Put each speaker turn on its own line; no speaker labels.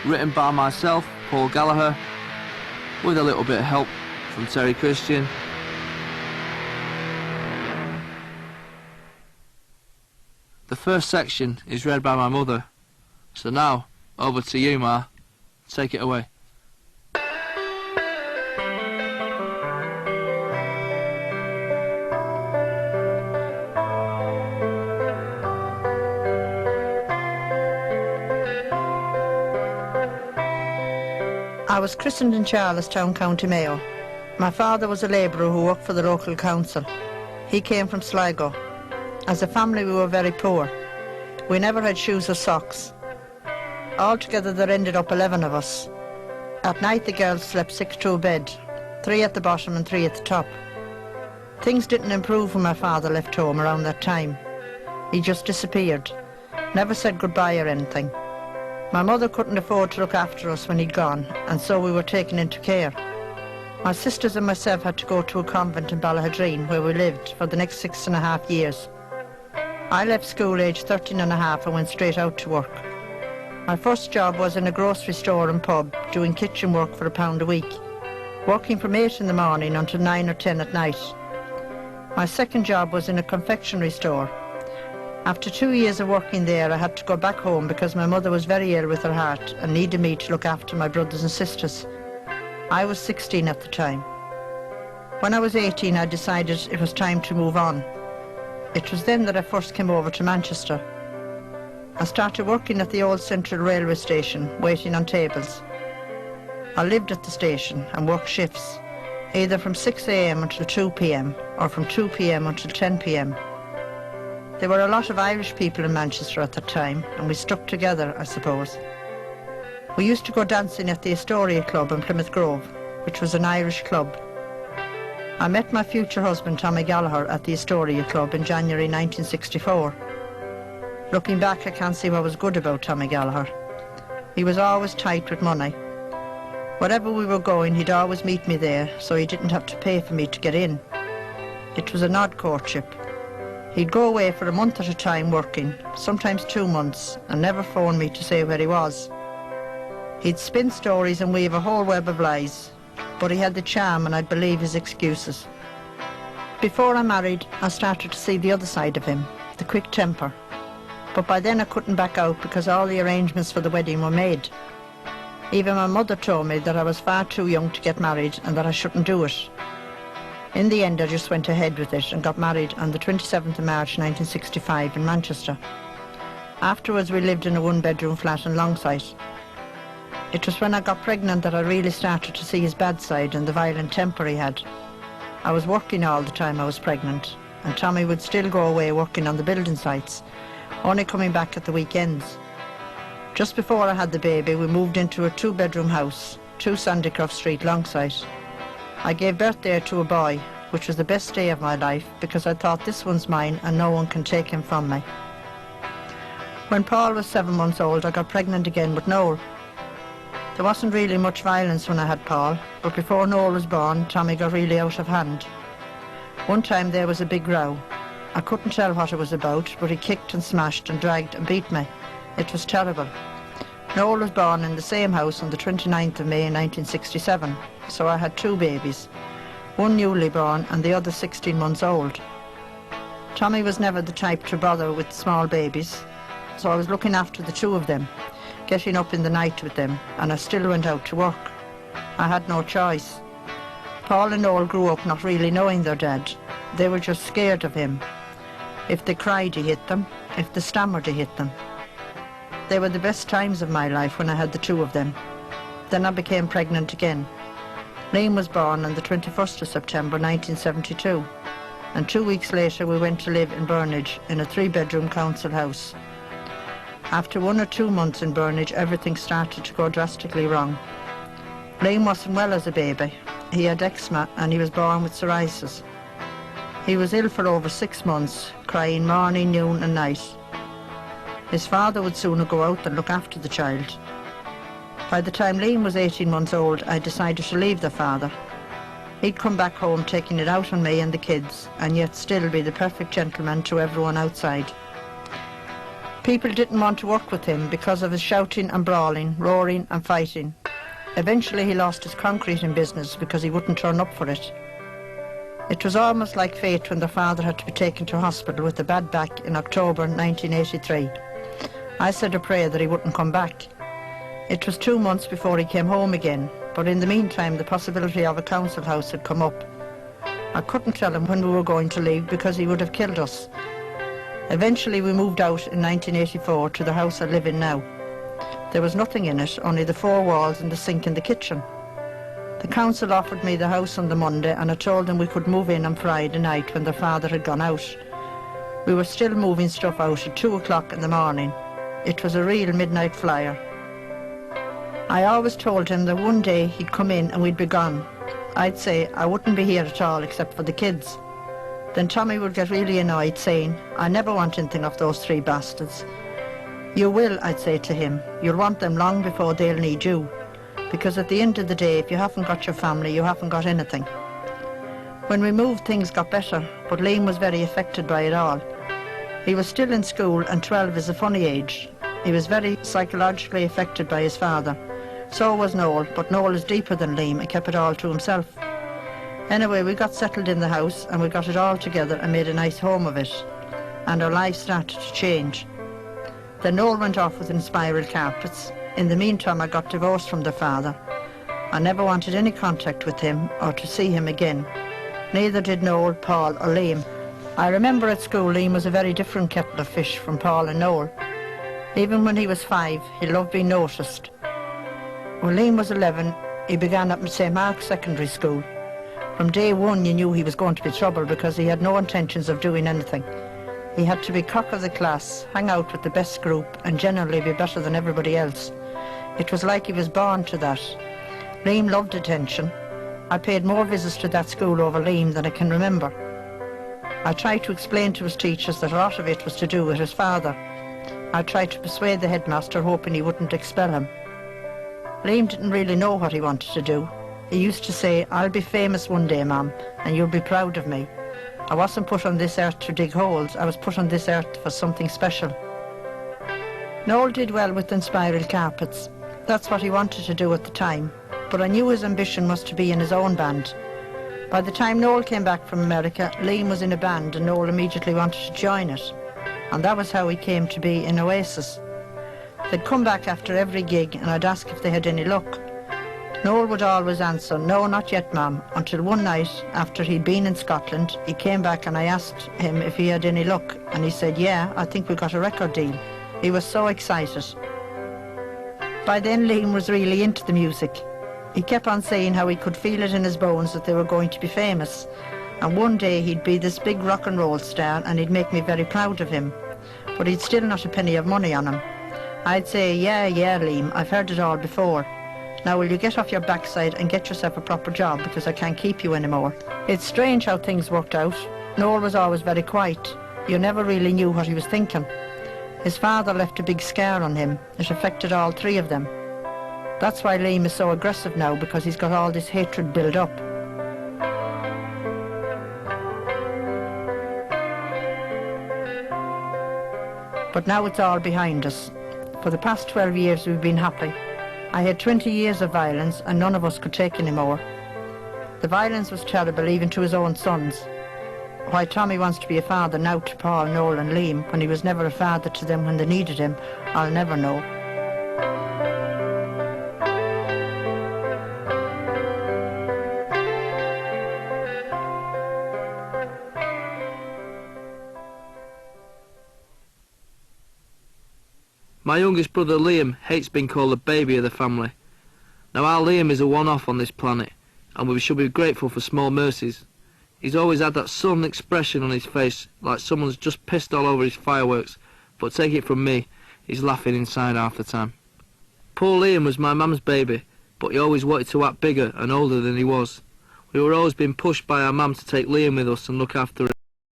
written by myself, Paul Gallagher, with a little bit of help from Terry Christian. The first section is read by my mother, so now over to you, Ma. Take it away.
I was christened in Charlestown, County Mayo. My father was a labourer who worked for the local council. He came from Sligo. As a family we were very poor. We never had shoes or socks. Altogether there ended up 11 of us. At night the girls slept 6 to a bed, 3 at the bottom and 3 at the top. Things didn't improve when my father left home around that time. He just disappeared, never said goodbye or anything. My mother couldn't afford to look after us when he'd gone, and so we were taken into care. My sisters and myself had to go to a convent in Ballahadreen where we lived for the next 6.5 years. I left school aged 13 and a half and went straight out to work. My first job was in a grocery store and pub, doing kitchen work for £1 a week, working from 8 in the morning until 9 or 10 at night. My second job was in a confectionery store. After 2 years of working there, I had to go back home because my mother was very ill with her heart and needed me to look after my brothers and sisters. I was 16 at the time. When I was 18, I decided it was time to move on. It was then that I first came over to Manchester. I started working at the old Central Railway station, waiting on tables. I lived at the station and worked shifts, either from 6 a.m. until 2 p.m. or from 2 p.m. until 10 p.m. There were a lot of Irish people in Manchester at that time, and we stuck together, I suppose. We used to go dancing at the Astoria Club in Plymouth Grove, which was an Irish club. I met my future husband, Tommy Gallagher, at the Astoria Club in January 1964. Looking back, I can't see what was good about Tommy Gallagher. He was always tight with money. Wherever we were going, he'd always meet me there, so he didn't have to pay for me to get in. It was an odd courtship. He'd go away for a month at a time working, sometimes 2 months, and never phone me to say where he was. He'd spin stories and weave a whole web of lies, but he had the charm and I'd believe his excuses. Before I married, I started to see the other side of him, the quick temper. But by then I couldn't back out because all the arrangements for the wedding were made. Even my mother told me that I was far too young to get married and that I shouldn't do it. In the end, I just went ahead with it and got married on the 27th of March 1965 in Manchester. Afterwards, we lived in a one-bedroom flat in Longsight. It was when I got pregnant that I really started to see his bad side and the violent temper he had. I was working all the time I was pregnant, and Tommy would still go away working on the building sites, only coming back at the weekends. Just before I had the baby, we moved into a 2-bedroom house, 2 Sandycroft Street, Longsight. I gave birth there to a boy, which was the best day of my life because I thought this one's mine and no one can take him from me. When Paul was 7 months old, I got pregnant again with Noel. There wasn't really much violence when I had Paul, but before Noel was born, Tommy got really out of hand. One time there was a big row. I couldn't tell what it was about, but he kicked and smashed and dragged and beat me. It was terrible. Noel was born in the same house on the 29th of May 1967, so I had 2 babies, one newly born and the other 16 months old. Tommy was never the type to bother with small babies, so I was looking after the 2 of them, getting up in the night with them, and I still went out to work. I had no choice. Paul and Noel grew up not really knowing their dad. They were just scared of him. If they cried, he hit them. If they stammered, he hit them. They were the best times of my life when I had the 2 of them. Then I became pregnant again. Liam was born on the 21st of September 1972, and 2 weeks later we went to live in Burnage in a 3-bedroom council house. After 1 or 2 months in Burnage, everything started to go drastically wrong. Liam wasn't well as a baby. He had eczema and he was born with psoriasis. He was ill for over 6 months, crying morning, noon and night. His father would sooner go out than look after the child. By the time Liam was 18 months old, I decided to leave the father. He'd come back home taking it out on me and the kids, and yet still be the perfect gentleman to everyone outside. People didn't want to work with him because of his shouting and brawling, roaring and fighting. Eventually he lost his concreting business because he wouldn't turn up for it. It was almost like fate when their father had to be taken to hospital with a bad back in October 1983. I said a prayer that he wouldn't come back. It was 2 months before he came home again, but in the meantime the possibility of a council house had come up. I couldn't tell him when we were going to leave because he would have killed us. Eventually we moved out in 1984 to the house I live in now. There was nothing in it, only the 4 walls and the sink in the kitchen. The council offered me the house on the Monday and I told them we could move in on Friday night when their father had gone out. We were still moving stuff out at 2 o'clock in the morning. It was a real midnight flyer. I always told him that one day he'd come in and we'd be gone. I'd say I wouldn't be here at all except for the kids. Then Tommy would get really annoyed, saying, "I never want anything of those 3 bastards. You will," I'd say to him. "You'll want them long before they'll need you. Because at the end of the day, if you haven't got your family, you haven't got anything." When we moved, things got better, but Liam was very affected by it all. He was still in school, and 12 is a funny age. He was very psychologically affected by his father. So was Noel, but Noel is deeper than Liam and kept it all to himself. Anyway, we got settled in the house and we got it all together and made a nice home of it. And our lives started to change. Then Noel went off with spiral carpets. In the meantime, I got divorced from their father. I never wanted any contact with him or to see him again. Neither did Noel, Paul or Liam. I remember at school Liam was a very different kettle of fish from Paul and Noel. Even when he was 5, he loved being noticed. When Liam was 11, he began up at St. Mark's Secondary School. From day one you knew he was going to be trouble because he had no intentions of doing anything. He had to be cock of the class, hang out with the best group and generally be better than everybody else. It was like he was born to that. Liam loved attention. I paid more visits to that school over Liam than I can remember. I tried to explain to his teachers that a lot of it was to do with his father. I tried to persuade the headmaster, hoping he wouldn't expel him. Liam didn't really know what he wanted to do. He used to say, "I'll be famous one day, Mum, and you'll be proud of me. I wasn't put on this earth to dig holes, I was put on this earth for something special." Noel did well with the spiral carpets. That's what he wanted to do at the time, but I knew his ambition was to be in his own band. By the time Noel came back from America, Liam was in a band and Noel immediately wanted to join it. And that was how he came to be in Oasis. They'd come back after every gig and I'd ask if they had any luck. Noel would always answer, "No, not yet, Mum," until one night, after he'd been in Scotland, he came back and I asked him if he had any luck, and he said, "Yeah, I think we got a record deal." He was so excited. By then Liam was really into the music. He kept on saying how he could feel it in his bones that they were going to be famous, and one day he'd be this big rock and roll star and he'd make me very proud of him, but he'd still not a penny of money on him. I'd say, yeah, Liam, I've heard it all before. Now will you get off your backside and get yourself a proper job because I can't keep you anymore. It's strange how things worked out. Noel was always very quiet. You never really knew what he was thinking. His father left a big scar on him. It affected all 3 of them. That's why Liam is so aggressive now, because he's got all this hatred built up. But now it's all behind us. For the past 12 years we've been happy. I had 20 years of violence and none of us could take any more. The violence was terrible even to his own sons. Why Tommy wants to be a father now to Paul, Noel and Liam when he was never a father to them when they needed him, I'll never know.
My youngest brother Liam hates being called the baby of the family. Now our Liam is a one-off on this planet, and we should be grateful for small mercies. He's always had that sullen expression on his face, like someone's just pissed all over his fireworks, but take it from me, he's laughing inside half the time. Poor Liam was my mum's baby, but he always wanted to act bigger and older than he was. We were always being pushed by our mum to take Liam with us and look after him.